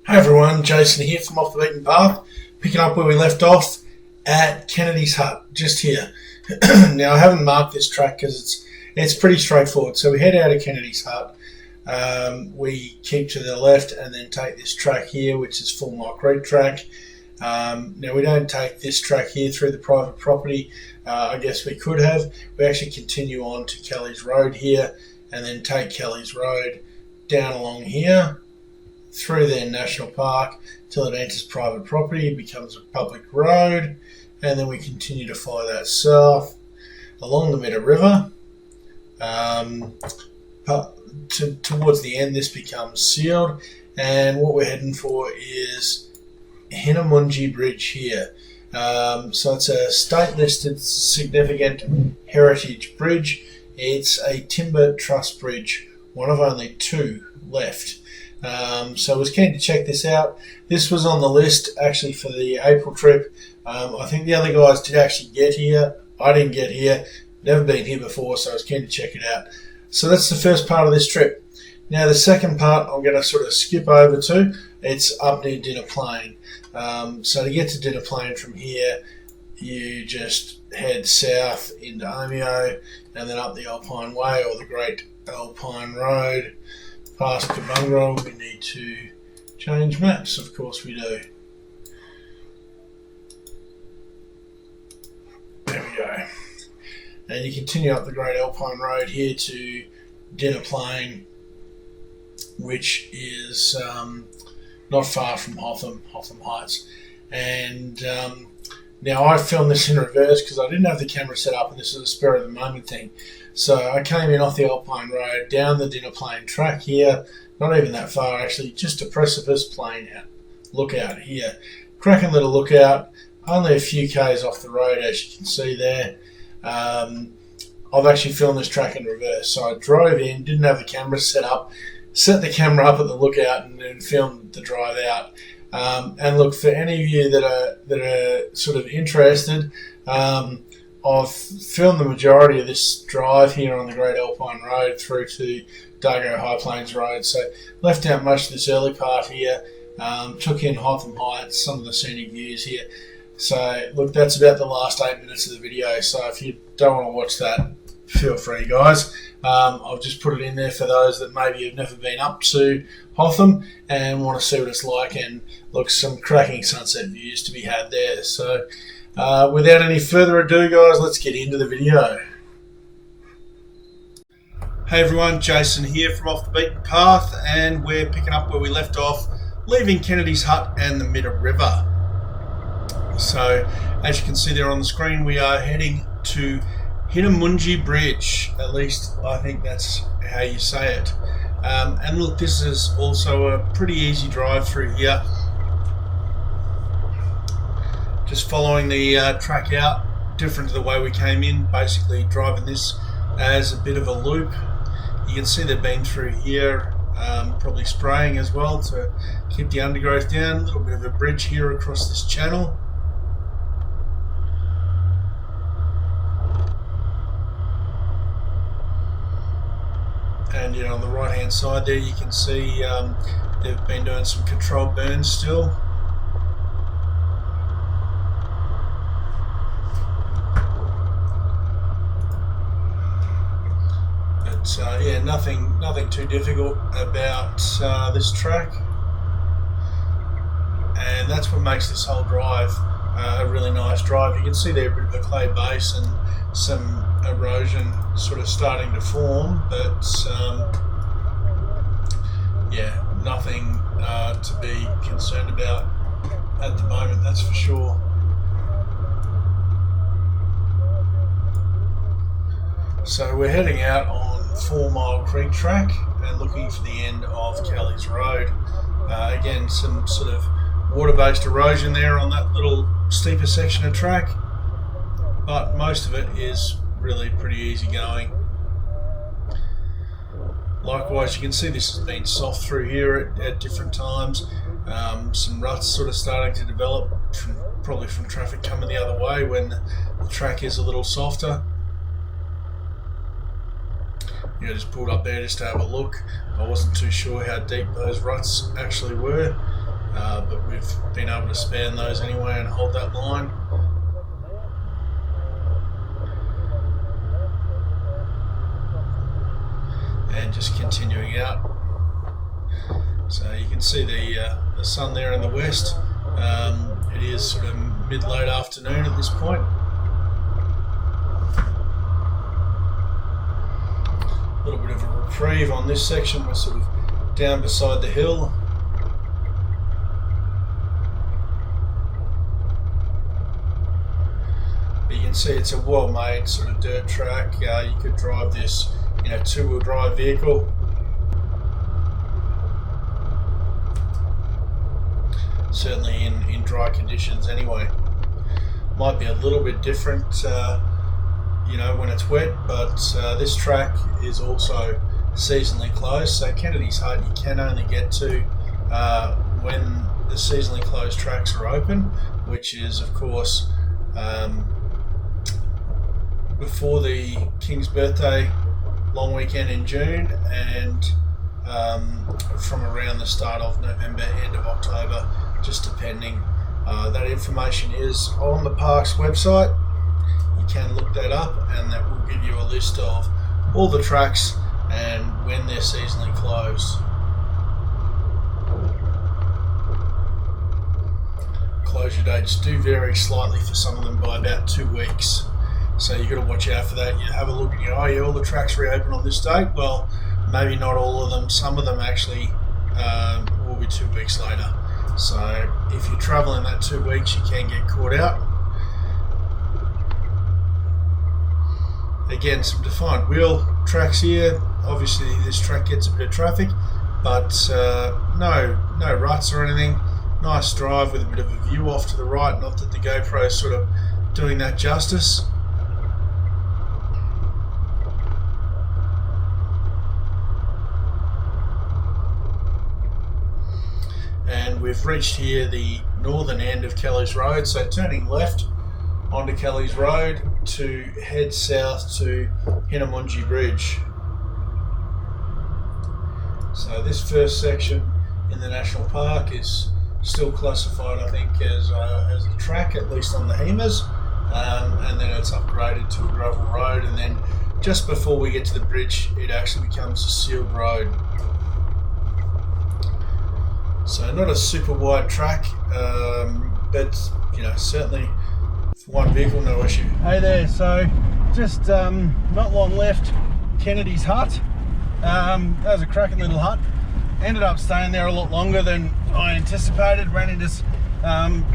Hey everyone, Jason here from Off the Beaten Path, picking up where we left off at Kennedy's Hut, just here. Now I haven't marked this track because it's pretty straightforward. So we head out of Kennedy's Hut, we keep to the left and then take this track here, which is Full Mile Creek track. Now we don't take this track here through the private property. I guess we could have. We actually continue on to Kelly's Road here and then take Kelly's Road down along here through their national park till it enters private property, becomes a public road, and then we continue to follow that south along the Mitta River. Towards the end this becomes sealed, and what we're heading for is Hinnomunjie Bridge here. So it's a state listed significant heritage bridge. It's a timber truss bridge, one of only two left. So I was keen to check this out. This was on the list actually for the April trip. I think the other guys did actually get here. I didn't get here. Never been here before, so I was keen to check it out. So that's the first part of this trip. Now the second part I'm going to sort of skip over to. It's up near Dinner Plain. So to get to Dinner Plain from here, you just head south into Omeo and then up the Alpine Way or the Great Alpine Road. Past Kabungra. We need to change maps, of course we do. There we go. And you continue up the Great Alpine Road here to Dinner Plain, which is not far from Hotham Heights. And now I filmed this in reverse because I didn't have the camera set up, and this is a spur of the moment thing. So I came in off the Alpine Road, down the Dinner Plain track here, not even that far actually, just a Precipice Plain lookout here. Cracking little lookout, only a few k's off the road as you can see there. I've actually filmed this track in reverse, so I drove in, didn't have the camera set up, set the camera up at the lookout and then filmed the drive out. And look, for any of you that are sort of interested, I've filmed the majority of this drive here on the Great Alpine Road through to Dargo High Plains Road. So left out much of this early part here, took in Hotham Heights, some of the scenic views here. So look, that's about the last 8 minutes of the video. So if you don't want to watch that, feel free guys. I've just put it in there for those that maybe have never been up to Hotham and want to see what it's like, and look, some cracking sunset views to be had there. So without any further ado guys, let's get into the video. Hey everyone, Jason here from Off the Beaten Path, and we're picking up where we left off, leaving Kennedy's Hut and the Mitta River. So as you can see there on the screen, we are heading to Hinnomunjie Bridge, at least I think that's how you say it. And look, this is also a pretty easy drive through here. Just following the track out, different to the way we came in, basically driving this as a bit of a loop. You can see they've been through here, probably spraying as well to keep the undergrowth down. A little bit of a bridge here across this channel. And you know, on the right hand side there you can see they've been doing some controlled burns still. But yeah, nothing too difficult about this track, and that's what makes this whole drive a really nice drive. You can see there a bit of a clay base and some erosion sort of starting to form, but yeah, nothing to be concerned about at the moment, that's for sure. So we're heading out on 4 Mile Creek track and looking for the end of Kelly's Road. Again, some sort of water-based erosion there on that little steeper section of track, but most of it is really pretty easy going. Likewise, you can see this has been soft through here at different times. Some ruts sort of starting to develop, probably from traffic coming the other way when the track is a little softer. Yeah, just pulled up there just to have a look. I wasn't too sure how deep those ruts actually were. but we've been able to span those anyway and hold that line. And just continuing out. So you can see the sun there in the west. It is sort of mid-late afternoon at this point. A little bit of a reprieve on this section. We're sort of down beside the hill. But you can see it's a well-made sort of dirt track. You could drive this in a two-wheel drive vehicle. Certainly in dry conditions anyway. Might be a little bit different when it's wet, but this track is also seasonally closed, so Kennedy's Hut you can only get to when the seasonally closed tracks are open, which is of course before the King's birthday long weekend in June, and from around the start of November, end of October, just depending. That information is on the park's website. You can look that up, and that will give you a list of all the tracks and when they're seasonally closed. Closure dates do vary slightly for some of them by about 2 weeks, so you've got to watch out for that. You have a look and you go, oh yeah, all the tracks reopen on this date. Well, maybe not all of them. Some of them actually will be 2 weeks later. So if you're travelling that 2 weeks, you can get caught out. Again, some defined wheel tracks here. Obviously this track gets a bit of traffic, but no ruts or anything. Nice drive with a bit of a view off to the right. Not that the GoPro is sort of doing that justice. And we've reached here the northern end of Kelly's Road, so turning left onto Kelly's Road to head south to Hinnomunjie Bridge. So this first section in the national park is still classified, I think, as a track, at least on the HEMAs, and then it's upgraded to a gravel road, and then just before we get to the bridge it actually becomes a sealed road. So not a super wide track, but certainly for one vehicle, no issue. Hey there, so just not long left Kennedy's Hut. That was a cracking little hut. Ended up staying there a lot longer than I anticipated. Ran into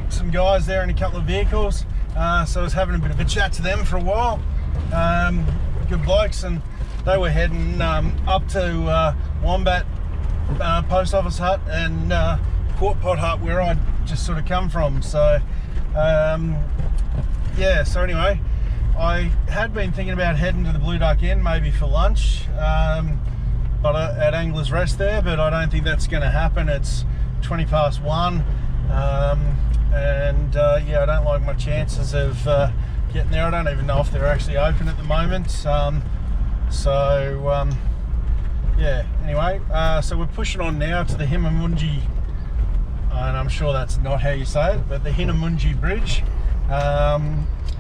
some guys there in a couple of vehicles, so I was having a bit of a chat to them for a while. Good blokes, and they were heading up to Wombat Post Office Hut and Quart Pot Hut, where I'd just sort of come from. So so anyway, I had been thinking about heading to the Blue Duck Inn maybe for lunch, but at Angler's Rest there, but I don't think that's going to happen. It's 1:20, and I don't like my chances of getting there. I don't even know if they're actually open at the moment. Anyway, so we're pushing on now to the Hinnomunjie, and I'm sure that's not how you say it, but the Hinnomunjie Bridge,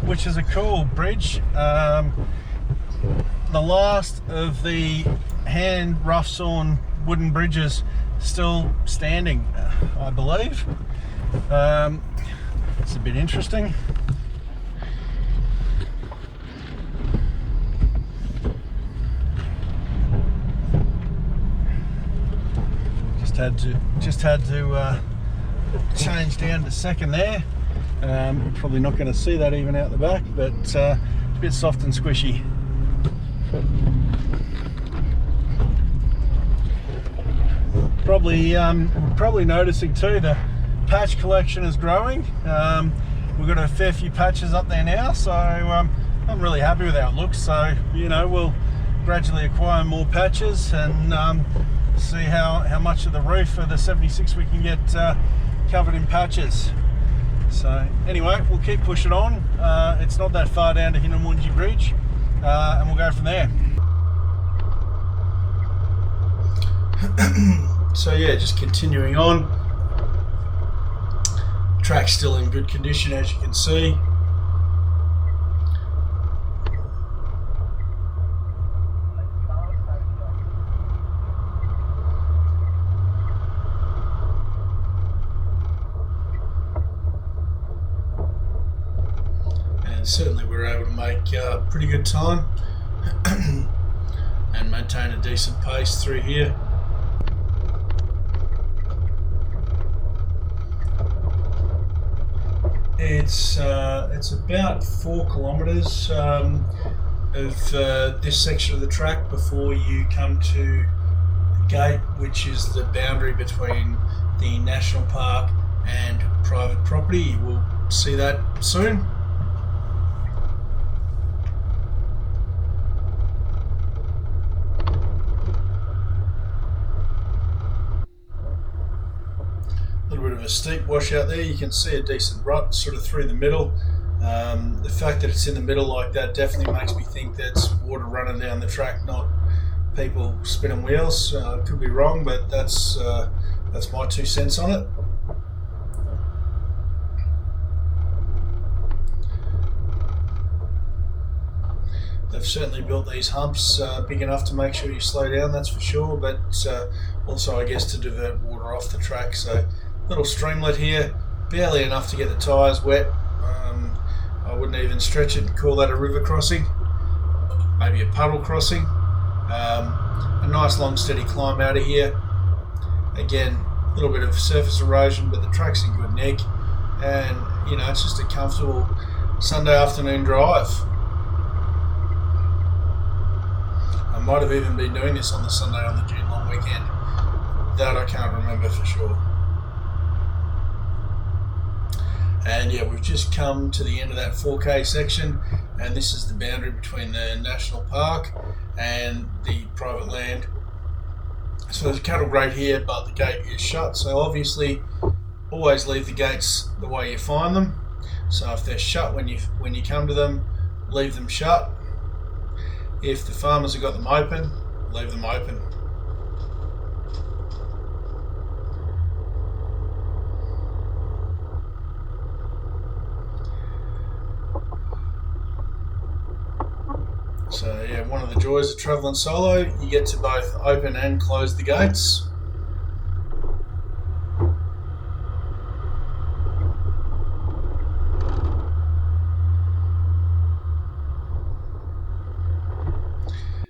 which is a cool bridge. The last of the hand rough-sawn wooden bridges still standing, I believe. It's a bit interesting. Just had to change down to second there. You're probably not going to see that even out the back, but it's a bit soft and squishy. Probably noticing too, the patch collection is growing. We've got a fair few patches up there now, so I'm really happy with how it looks. So we'll gradually acquire more patches and see how much of the roof of the 76 we can get covered in patches. So anyway, we'll keep pushing on. It's not that far down to Hinnomunjie Bridge, and we'll go from there. So yeah, just continuing on. track's still in good condition, as you can see. And certainly we're able to make pretty good time and maintain a decent pace through here. It's about 4 kilometres of this section of the track before you come to the gate, which is the boundary between the national park and private property. You will see that soon. A steep washout there. You can see a decent rut sort of through the middle. The fact that it's in the middle like that definitely makes me think that's water running down the track, not people spinning wheels. Could be wrong, but that's my 2 cents on it. They've certainly built these humps big enough to make sure you slow down, that's for sure, but also I guess to divert water off the track. So little streamlet here, barely enough to get the tyres wet. I wouldn't even stretch it and call that a river crossing, maybe a puddle crossing. A nice long steady climb out of here. Again, a little bit of surface erosion, but the track's in good nick, and you know, it's just a comfortable Sunday afternoon drive. I might have even been doing this on the Sunday on the June long weekend. That I can't remember for sure. And yeah, we've just come to the end of that 4K section, and this is the boundary between the national park and the private land. So there's a cattle grate here, but the gate is shut, so obviously always leave the gates the way you find them. So if they're shut when you come to them, leave them shut. If the farmers have got them open, leave them open. So yeah, one of the joys of travelling solo, you get to both open and close the gates.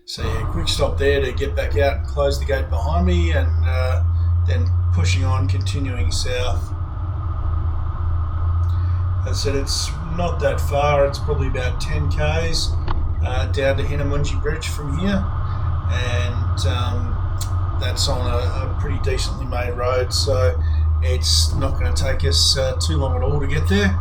So yeah, quick stop there to get back out and close the gate behind me, and then pushing on, continuing south. As I said, it's not that far, it's probably about 10 k's. Down to Hinnomunjie Bridge from here, and that's on a pretty decently made road, so it's not going to take us too long at all to get there.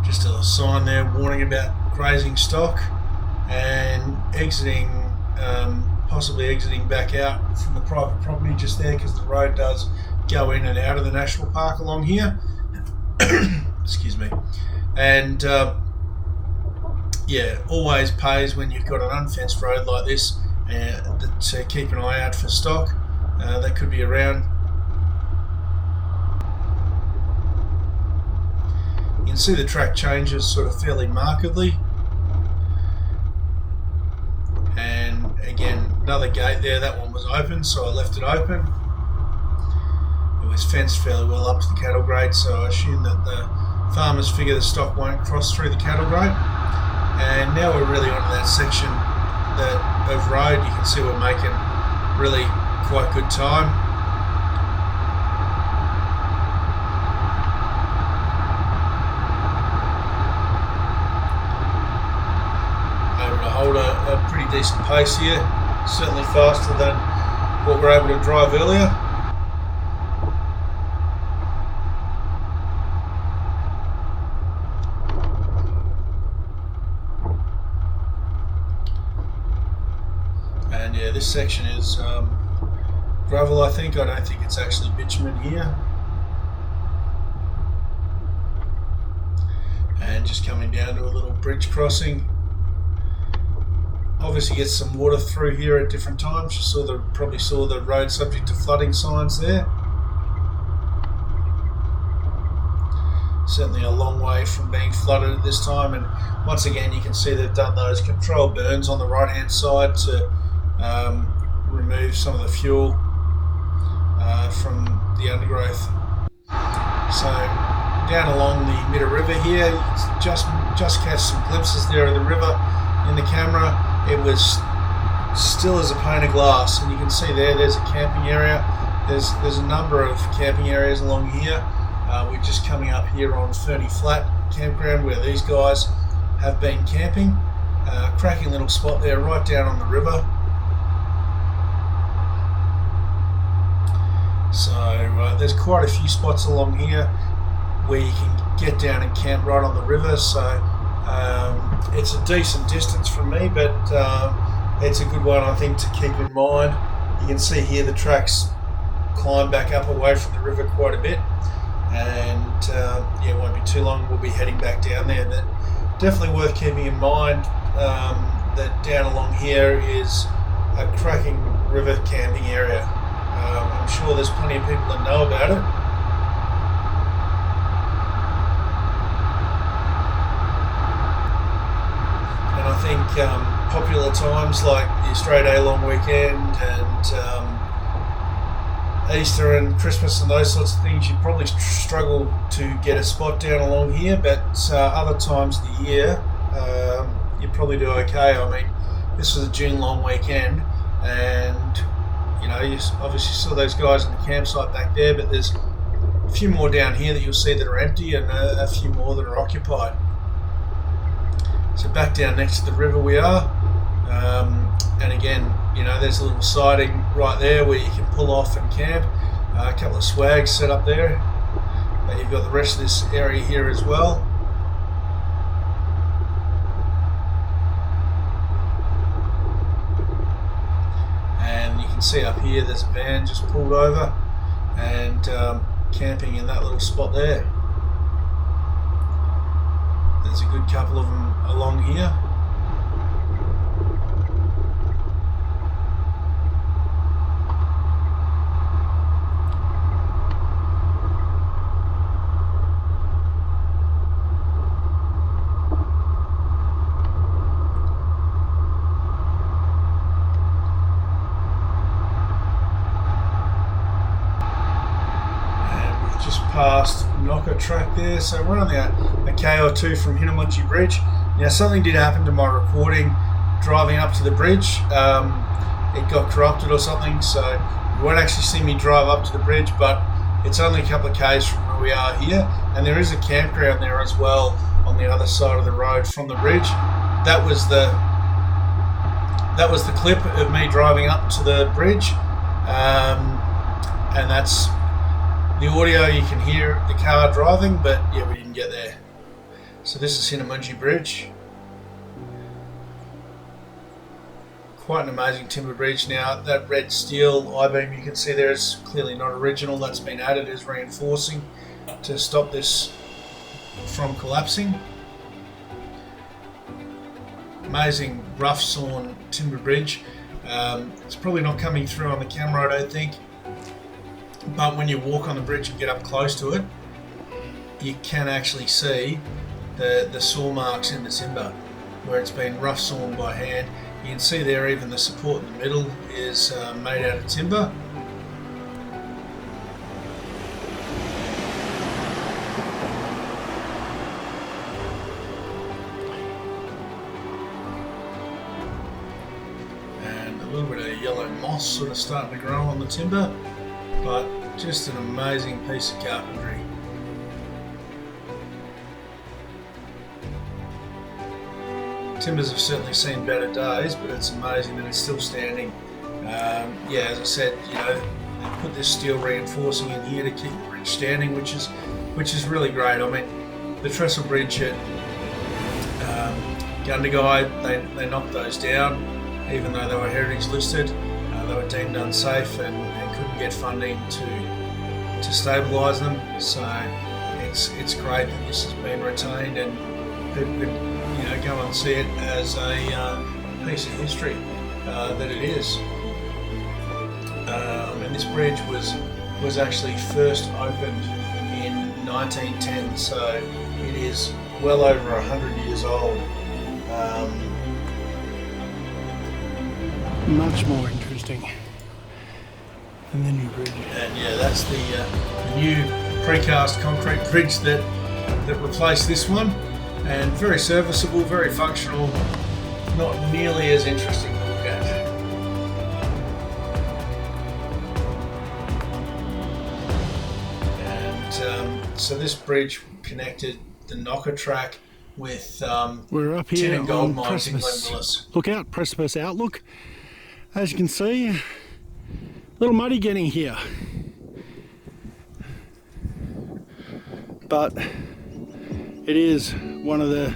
Just a sign there warning about grazing stock, and exiting, possibly exiting back out from the private property just there, because the road does go in and out of the national park along here. Excuse me. And yeah, always pays when you've got an unfenced road like this to keep an eye out for stock that could be around. You can see the track changes sort of fairly markedly. And again, another gate there, that one was open, so I left it open. It was fenced fairly well up to the cattle grate, so I assume that the farmers figure the stock won't cross through the cattle grate. And now we're really onto that section of road. You can see we're making really quite good time. Able to hold a pretty decent pace here, certainly faster than what we're able to drive earlier. And yeah, this section is gravel, I think. I don't think it's actually bitumen here. And just coming down to a little bridge crossing obviously gets some water through here at different times. You probably saw the road subject to flooding signs there. Certainly a long way from being flooded at this time, and once again you can see they've done those controlled burns on the right hand side to remove some of the fuel from the undergrowth. So down along the Mitta River here, you can just catch some glimpses there of the river in the camera. It was still as a pane of glass, and you can see there's a camping area. There's a number of camping areas along here. We're just coming up here on Ferny Flat campground where these guys have been camping. Cracking little spot there right down on the river. So there's quite a few spots along here where you can get down and camp right on the river. So it's a decent distance from me, but it's a good one I think to keep in mind. You can see here the tracks climb back up away from the river quite a bit. And yeah, it won't be too long, we'll be heading back down there. But definitely worth keeping in mind that down along here is a cracking river camping area. I'm sure there's plenty of people that know about it. And I think popular times like the Australia Day long weekend and Easter and Christmas and those sorts of things, you probably struggle to get a spot down along here, but other times of the year you probably do okay. I mean, this was a June long weekend, and you know, you obviously saw those guys in the campsite back there, but there's a few more down here that you'll see that are empty, and a few more that are occupied. So back down next to the river we are, and again, you know, there's a little siding right there where you can pull off and camp. A couple of swags set up there, but you've got the rest of this area here as well. And you can see up here there's a van just pulled over and camping in that little spot there. There's a good couple of them along here. Past Knocker track there, so we're only a K or two from Hinnomunjie Bridge. Now something did happen to my recording driving up to the bridge. It got corrupted or something, so you won't actually see me drive up to the bridge, but it's only a couple of Ks from where we are here, and there is a campground there as well on the other side of the road from the bridge. That was the clip of me driving up to the bridge, and that's the audio. You can hear the car driving, but yeah, we didn't get there. So this is Hinnomunjie Bridge. Quite an amazing timber bridge. Now that red steel I-beam you can see there is clearly not original. That's been added as reinforcing to stop this from collapsing. Amazing rough-sawn timber bridge. It's probably not coming through on the camera, I don't think. But when you walk on the bridge and get up close to it, you can actually see the saw marks in the timber where it's been rough sawn by hand. You can see there even the support in the middle is made out of timber. And a little bit of yellow moss sort of starting to grow on the timber. But just an amazing piece of carpentry. Timbers have certainly seen better days, but it's amazing that it's still standing. Yeah, as I said, you know, they put this steel reinforcing in here to keep the bridge standing, which is really great. I mean, the trestle bridge at Gundagai, they knocked those down, even though they were heritage listed. They were deemed unsafe and couldn't get funding to stabilise them. So it's great that this has been retained and people could, you know, go and see it as a piece of history that it is. And this bridge was actually first opened in 1910, so it is well over 100 years old. Much more interesting than the new bridge. And yeah, that's the new precast concrete bridge that replaced this one, and very serviceable, very functional, not nearly as interesting to look at. And so this bridge connected the Knocker track with we're up tin here and gold on mines in Glen Precipice. Willis. Look out, Precipice outlook. As you can see, a little muddy getting here, but it is one of the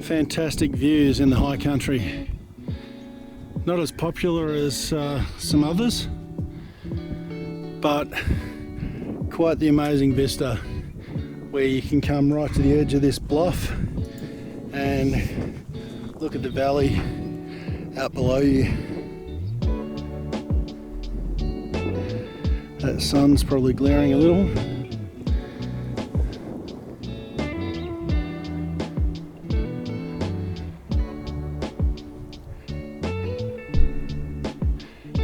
fantastic views in the high country. Not as popular as some others, but quite the amazing vista where you can come right to the edge of this bluff and look at the valley out below you. That sun's probably glaring a little.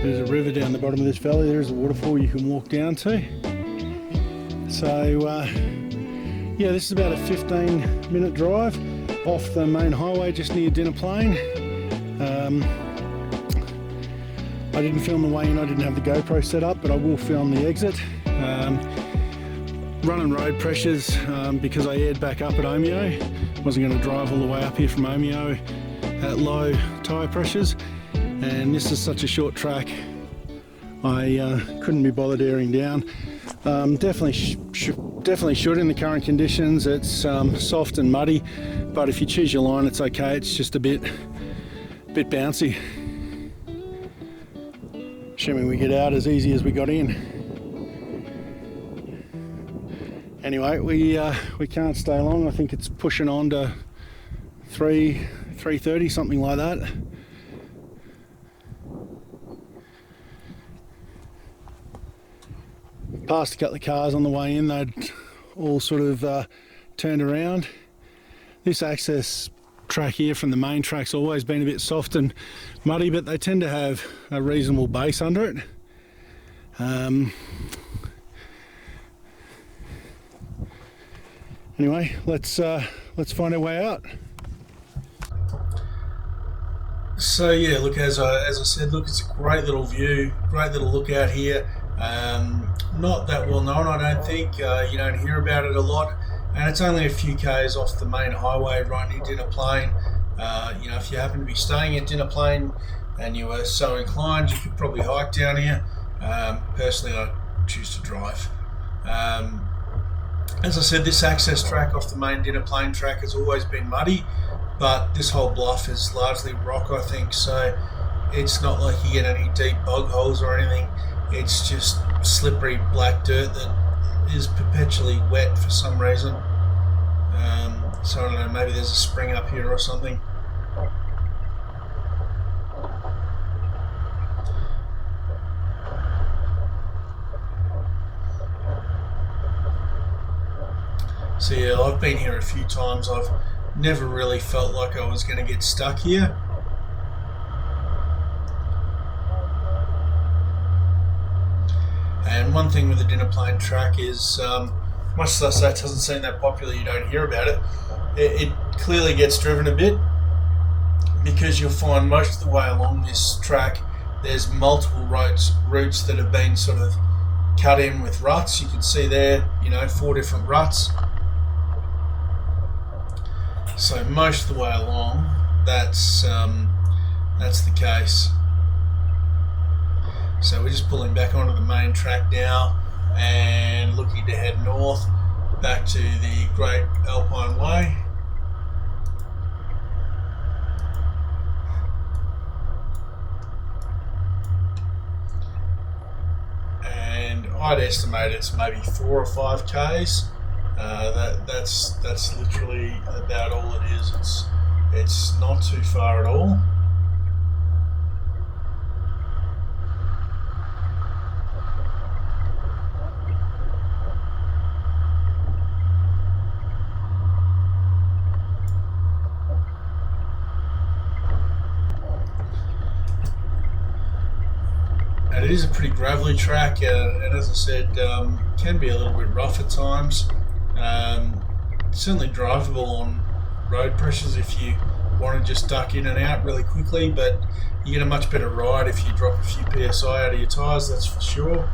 There's a river down the bottom of this valley. There's a waterfall you can walk down to. So yeah, this is about a 15-minute drive off the main highway just near Dinner Plain. I didn't film the way in, I didn't have the GoPro set up, but I will film the exit. Running road pressures because I aired back up at Omeo. Wasn't going to drive all the way up here from Omeo at low tyre pressures, and this is such a short track I couldn't be bothered airing down. Definitely should in the current conditions. It's soft and muddy, but if you choose your line it's okay. It's just a bit bouncy. Assuming we get out as easy as we got in. Anyway, we can't stay long. I think it's pushing on to 3:30, something like that. Passed a couple of cars on the way in. They'd all sort of turned around. This access track here from the main track's always been a bit soft and muddy, but they tend to have a reasonable base under it. Anyway, let's find our way out. So yeah, look, as I said, look, it's a great little view, great little look out here. Not that well known, I don't think. You don't hear about it a lot, and it's only a few k's off the main highway right near Dinner Plain. You know, if you happen to be staying at Dinner Plain and you were so inclined, you could probably hike down here. Personally, I choose to drive. As I said, this access track off the main Dinner Plain track has always been muddy, but this whole bluff is largely rock, I think, so it's not like you get any deep bog holes or anything. It's just slippery black dirt that is perpetually wet for some reason. So I don't know, maybe there's a spring up here or something. So yeah, I've been here a few times. I've never really felt like I was going to get stuck here. And one thing with the Dinner Plain track is, much as I say it doesn't seem that popular, you don't hear about it. It clearly gets driven a bit, because you'll find most of the way along this track there's multiple routes that have been sort of cut in with ruts. You can see there, you know, 4 different ruts. So most of the way along, that's the case. So we're just pulling back onto the main track now and looking to head north back to the Great Alpine Way. And I'd estimate it's maybe 4 or 5 k's. That's literally about all it is. It's not too far at all. And it is a pretty gravelly track, and as I said, can be a little bit rough at times. Certainly drivable on road pressures if you want to just duck in and out really quickly, but you get a much better ride if you drop a few PSI out of your tyres, that's for sure.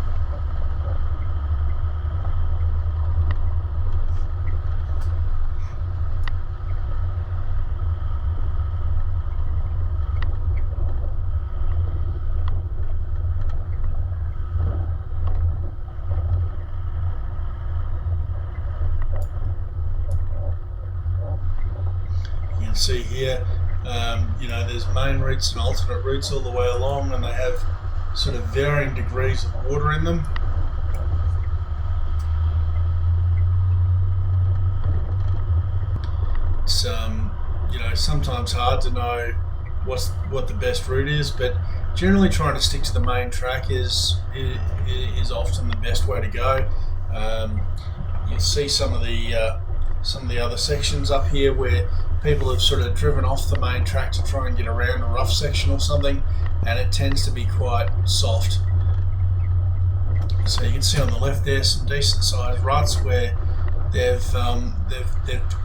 See here, you know, there's main routes and alternate routes all the way along, and they have sort of varying degrees of water in them. It's you know, sometimes hard to know what the best route is, but generally trying to stick to the main track is often the best way to go. You see some of the other sections up here where people have sort of driven off the main track to try and get around a rough section or something, and it tends to be quite soft. So you can see on the left there some decent sized ruts where they've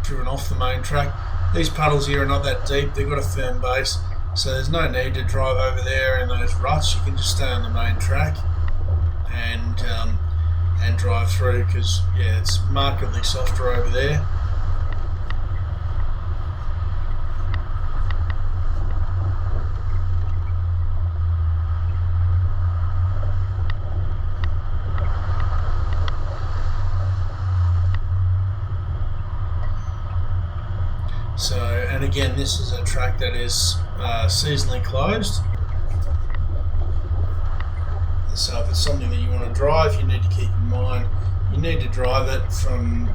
driven off the main track. These puddles here are not that deep, they've got a firm base, so there's no need to drive over there in those ruts. You can just stay on the main track and drive through, because yeah, it's markedly softer over there. So, and again, this is a track that is seasonally closed. So if it's something that you want to drive, you need to keep in mind, you need to drive it from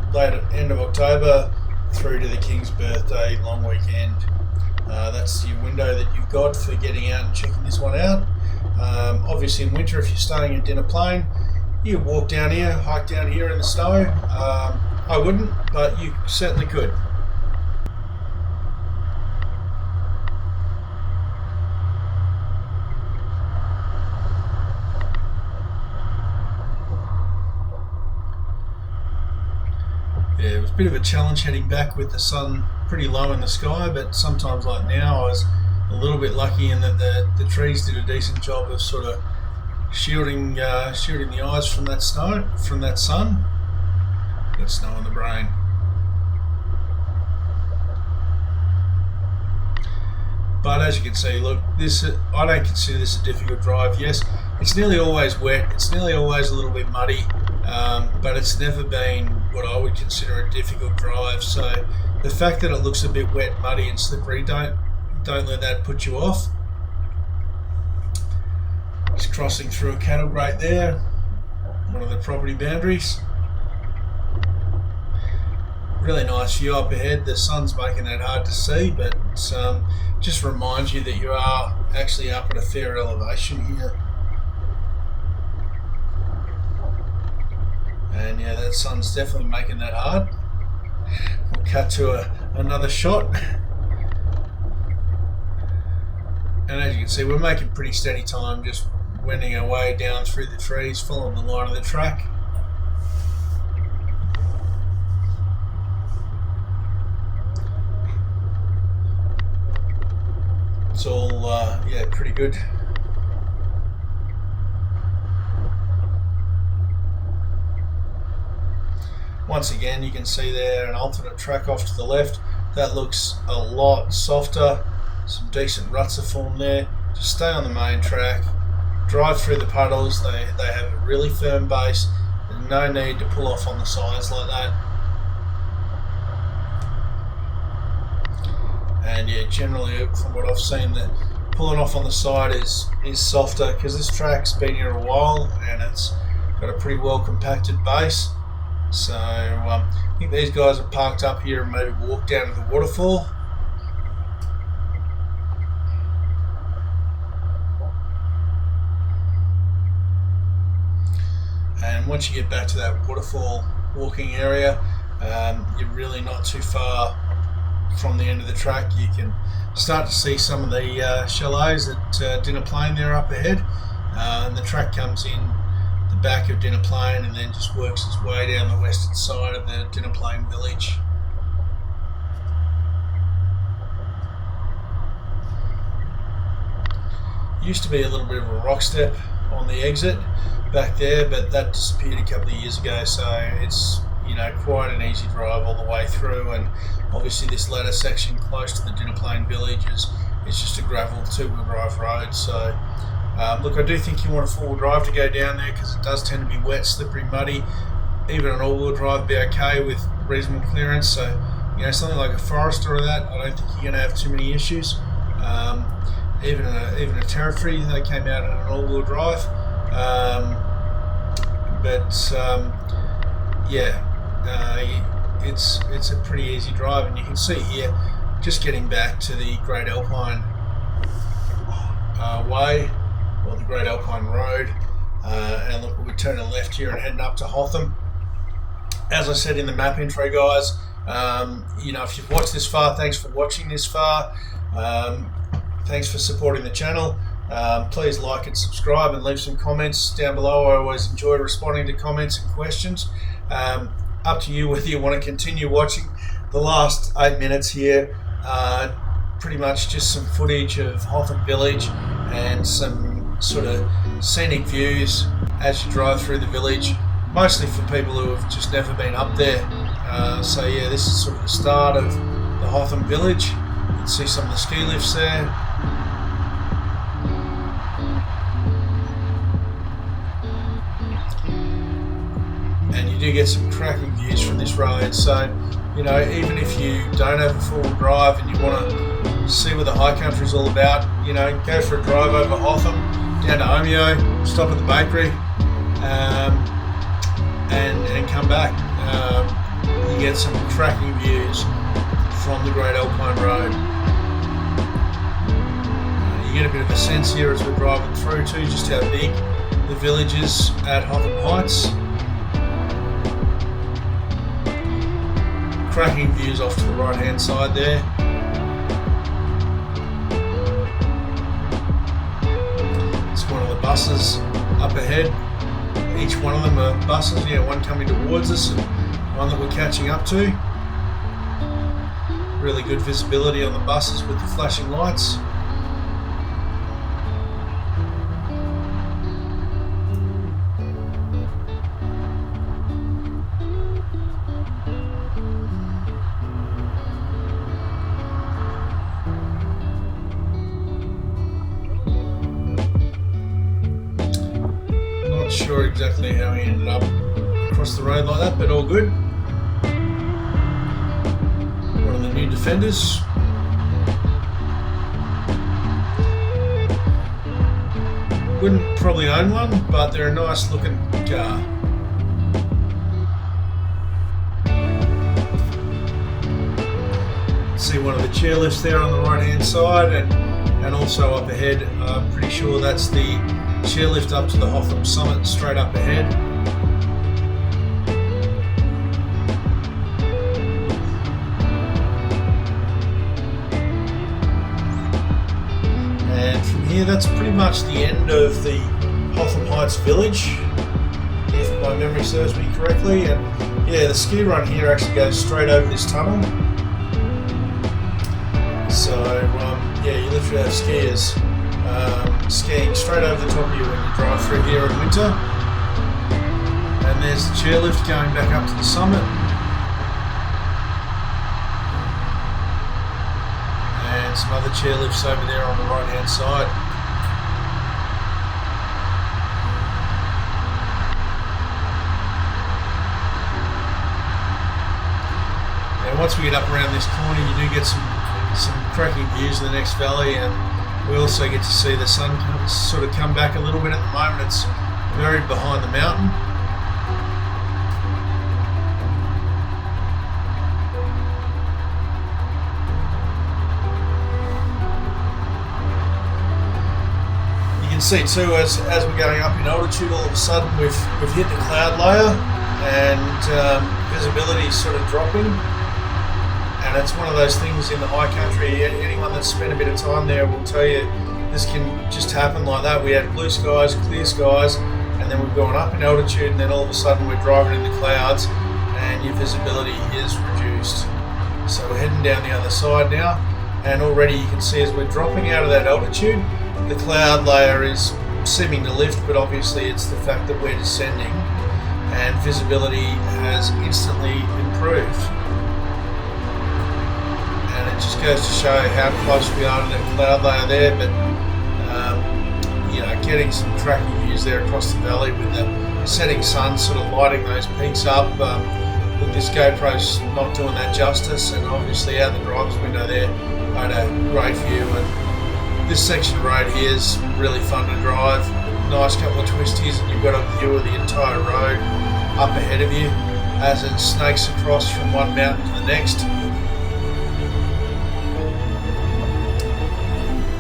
end of October through to the King's birthday long weekend. That's your window that you've got for getting out and checking this one out. Obviously in winter, if you're staying at Dinner Plain, you walk down here, hike down here in the snow. I wouldn't, but you certainly could. Yeah, it was a bit of a challenge heading back with the sun pretty low in the sky, but sometimes like now I was a little bit lucky in that the trees did a decent job of sort of shielding the eyes from that snow, from that sun. Got snow on the brain. But as you can see, look, I don't consider this a difficult drive. Yes, it's nearly always wet, it's nearly always a little bit muddy, but it's never been what I would consider a difficult drive. So the fact that it looks a bit wet, muddy and slippery, don't let that put you off. Just crossing through a cattle grate there, one of the property boundaries. Really nice view up ahead. The sun's making that hard to see, but just reminds you that you are actually up at a fair elevation here. And yeah, that sun's definitely making that hard. We'll cut to another shot. And as you can see, we're making pretty steady time, just wending our way down through the trees, following the line of the track. It's all, yeah, pretty good. Once again, you can see there an alternate track off to the left. That looks a lot softer. Some decent ruts are formed there. Just stay on the main track, drive through the puddles. They have a really firm base. There's no need to pull off on the sides like that. And yeah, generally from what I've seen, that pulling off on the side is softer, because this track's been here a while and it's got a pretty well compacted base. So I think these guys are parked up here and maybe walk down to the waterfall. And once you get back to that waterfall walking area, you're really not too far from the end of the track. You can start to see some of the chalets at Dinner Plain there up ahead. and the track comes in the back of Dinner Plain and then just works its way down the western side of the Dinner Plain village. Used to be a little bit of a rock step on the exit back there, but that disappeared a couple of years ago, so it's, you know, quite an easy drive all the way through. And obviously this latter section close to the Dinner Plain village is just a gravel two-wheel drive road. So look, I do think you want a four-wheel drive to go down there because it does tend to be wet, slippery, muddy. Even an all-wheel drive would be okay with reasonable clearance. So, you know, something like a Forester or that, I don't think you're going to have too many issues. Even a Territory, they came out in an all-wheel drive. It's a pretty easy drive, and you can see here, just getting back to the Great Alpine Way, or the Great Alpine Road, and look, we'll be turning left here and heading up to Hotham. As I said in the map intro, guys, you know, if you've watched this far, thanks for watching this far. Thanks for supporting the channel. Please like and subscribe and leave some comments down below. I always enjoy responding to comments and questions. Up to you whether you want to continue watching the last 8 minutes here. Pretty much just some footage of Hotham village and some sort of scenic views as you drive through the village, mostly for people who have just never been up there. So yeah, this is sort of the start of the Hotham village. You can see some of the ski lifts there. And you do get some cracking views from this road. So, you know, even if you don't have a four-wheel drive and you want to see what the high country is all about, you know, go for a drive over Hotham, down to Omeo, stop at the bakery, and come back. You get some cracking views from the Great Alpine Road. You get a bit of a sense here as we're driving through too, just how big the village is at Hotham Heights. Cracking views off to the right hand side there. It's one of the buses up ahead. Each one of them are buses, yeah, one coming towards us and one that we're catching up to. Really good visibility on the buses with the flashing lights. Not sure exactly how he ended up across the road like that, but all good. One of the new Defenders. Wouldn't probably own one, but they're a nice looking car. See one of the chairlifts there on the right hand side, and also up ahead, I'm pretty sure that's the chairlift up to the Hotham summit straight up ahead. And from here, that's pretty much the end of the Hotham Heights village, if my memory serves me correctly. And yeah, the ski run here actually goes straight over this tunnel. So yeah, you literally have skiers skiing straight over the top of you when you drive through here in winter. And there's the chairlift going back up to the summit. And some other chairlifts over there on the right hand side. Now once we get up around this corner, you do get some cracking views of the next valley, and we also get to see the sun sort of come back a little bit at the moment. It's buried behind the mountain. You can see too, as we're going up in altitude, all of a sudden we've hit the cloud layer, and visibility is sort of dropping. And it's one of those things in the high country, anyone that's spent a bit of time there will tell you this can just happen like that. We had blue skies, clear skies, and then we've gone up in altitude, and then all of a sudden we're driving in the clouds and your visibility is reduced. So we're heading down the other side now, and already you can see as we're dropping out of that altitude, the cloud layer is seeming to lift, but obviously it's the fact that we're descending, and visibility has instantly improved. And it just goes to show how close we are to that cloud layer there, but you know, getting some tracking views there across the valley with the setting sun sort of lighting those peaks up. But this GoPro's not doing that justice, and obviously out the driver's window there I had a great view, and this section of road here is really fun to drive. Nice couple of twisties, and you've got a view of the entire road up ahead of you as it snakes across from one mountain to the next.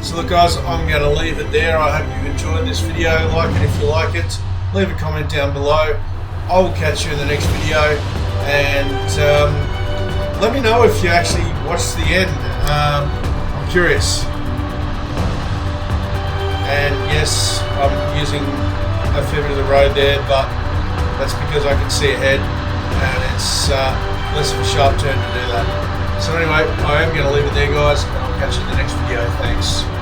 So look guys, I'm going to leave it there. I hope you enjoyed this video. Like it if you like it. Leave a comment down below. I will catch you in the next video, and let me know if you actually watched the end. I'm curious. And yes, I'm using a fair bit of the road there, but that's because I can see ahead, and it's less of a sharp turn to do that. So anyway, I am going to leave it there guys, and I'll catch you in the next video. Thanks.